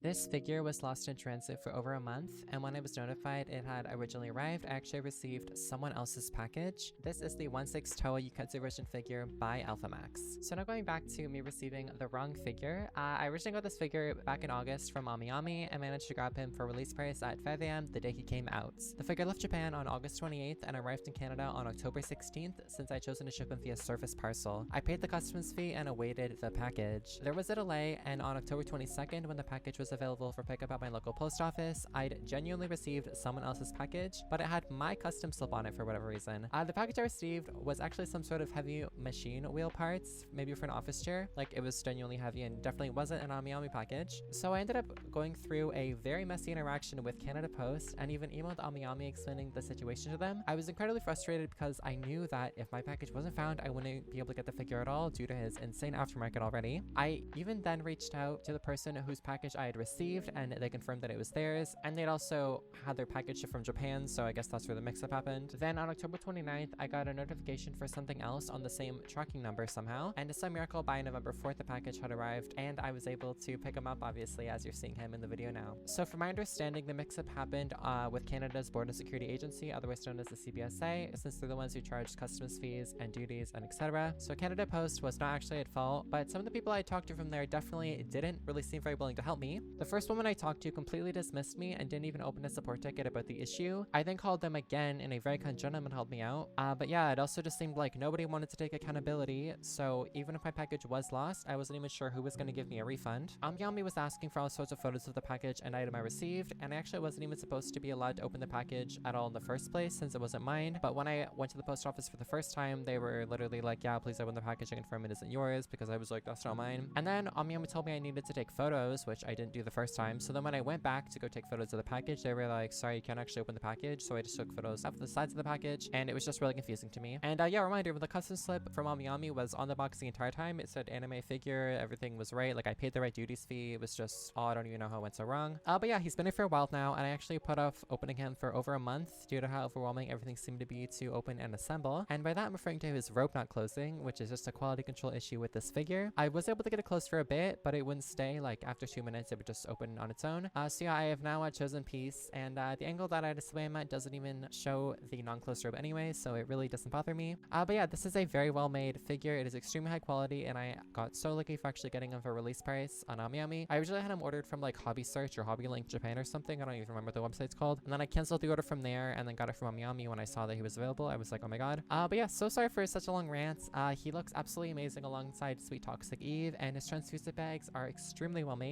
This figure was lost in transit for over a month, and when I was notified it had originally arrived, I actually received someone else's package. This is the 1/6 towa Yuketsu version figure by Alphamax. So now going back to me receiving the wrong figure, I originally got this figure back in August from AmiAmi and managed to grab him for release price at 5 AM the day he came out. The figure left Japan on August 28th and arrived in Canada on October 16th since I chosen to ship him via surface parcel. I paid the customs fee and awaited the package. There was a delay, and on October 22nd when the package was available for pickup at my local post office, I'd genuinely received someone else's package, but it had my custom slip on it for whatever reason. The package I received was actually some sort of heavy machine wheel parts, maybe for an office chair. Like, it was genuinely heavy and definitely wasn't an AmiAmi package. So I ended up going through a very messy interaction with Canada Post and even emailed AmiAmi explaining the situation to them. I was incredibly frustrated because I knew that if my package wasn't found, I wouldn't be able to get the figure at all due to his insane aftermarket already. I even then reached out to the person whose package I had received, and they confirmed that it was theirs, and they'd also had their package shipped from Japan, so I guess that's where the mix-up happened. Then on October 29th, I got a notification for something else on the same tracking number somehow, and to some miracle by November 4th the package had arrived, and I was able to pick him up, obviously, as you're seeing him in the video now. So from my understanding, the mix-up happened with Canada's Border Security Agency, otherwise known as the CBSA, since they're the ones who charge customs fees and duties and etc. So Canada Post was not actually at fault, but some of the people I talked to from there definitely didn't really seem very willing to help me. The first woman I talked to completely dismissed me and didn't even open a support ticket about the issue. I then called them again, and a very kind gentleman helped me out. But yeah, it also just seemed like nobody wanted to take accountability, so even if my package was lost, I wasn't even sure who was going to give me a refund. AmiAmi was asking for all sorts of photos of the package and item I received, and I actually wasn't even supposed to be allowed to open the package at all in the first place since it wasn't mine. But when I went to the post office for the first time, they were literally like, yeah, please open the package and confirm it isn't yours, because I was like, that's not mine. And then AmiAmi told me I needed to take photos, which I didn't do the first time. So then when I went back to go take photos of the package, they were like, sorry, you can't actually open the package. So I just took photos of the sides of the package, and it was just really confusing to me. And yeah, reminder, the custom slip from AmiAmi was on the box the entire time. It said anime figure, everything was right, like I paid the right duties fee. It was just, oh, I don't even know how it went so wrong. But yeah, he's been here for a while now, and I actually put off opening him for over a month due to how overwhelming everything seemed to be to open and assemble. And by that, I'm referring to his rope not closing, which is just a quality control issue with this figure. I was able to get it closed for a bit, but it wouldn't stay. Like after 2 minutes, it would just open on its own. So yeah, I have now chosen peace, and the angle that I display him at doesn't even show the non-closed rope anyway, so it really doesn't bother me. But yeah, this is a very well-made figure. It is extremely high quality, and I got so lucky for actually getting him for release price on AmiAmi. I originally had him ordered from like Hobby Search or Hobby Link Japan or something. I don't even remember the website's called. And then I canceled the order from there and then got it from AmiAmi when I saw that he was available. I was like, oh my god. But yeah, so sorry for such a long rant. He looks absolutely amazing alongside Sweet Toxic Eve, and his transfused bags are extremely well made.